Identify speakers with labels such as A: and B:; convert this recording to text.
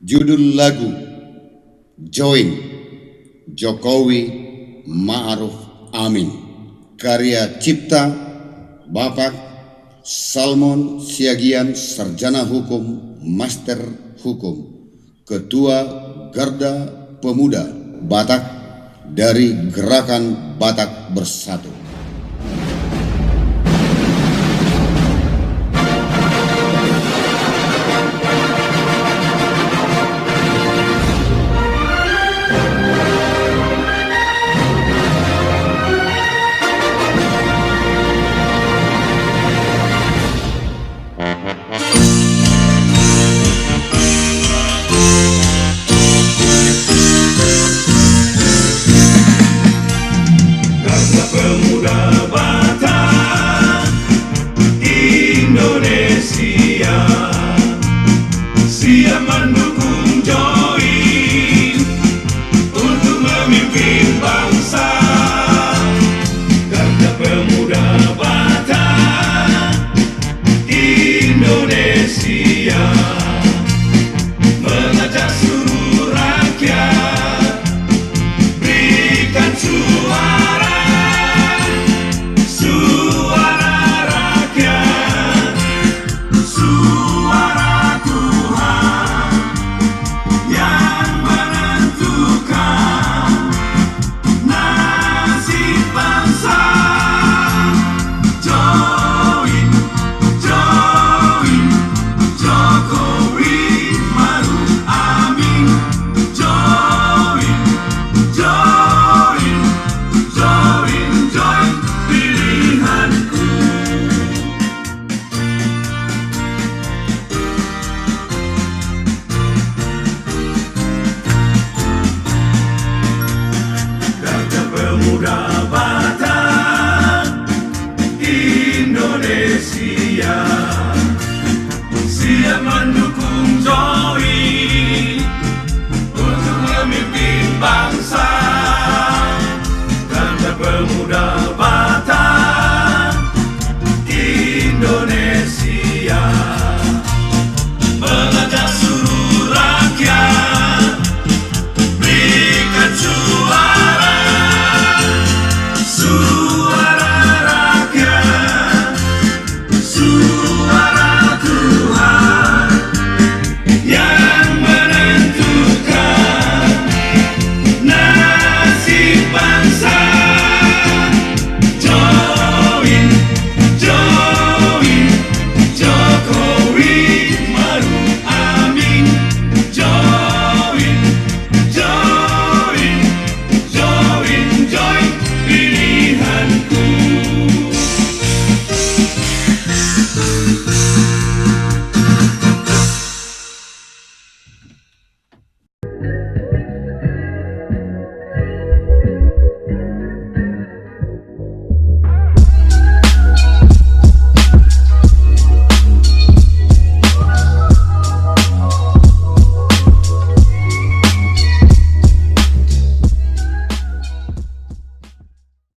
A: Judul lagu Join Jokowi Ma'ruf Amin, karya cipta Bapak Salmon Siagian, Sarjana Hukum, Master Hukum, Ketua Garda Pemuda Batak dari Gerakan Batak Bersatu.
B: Pemuda Batak Indonesia siap mendukung Join untuk memimpin bangsa. Garda Pemuda Batak Indonesia mengajak seluruh rakyat berikan suara. Pemuda Batak Indonesia siap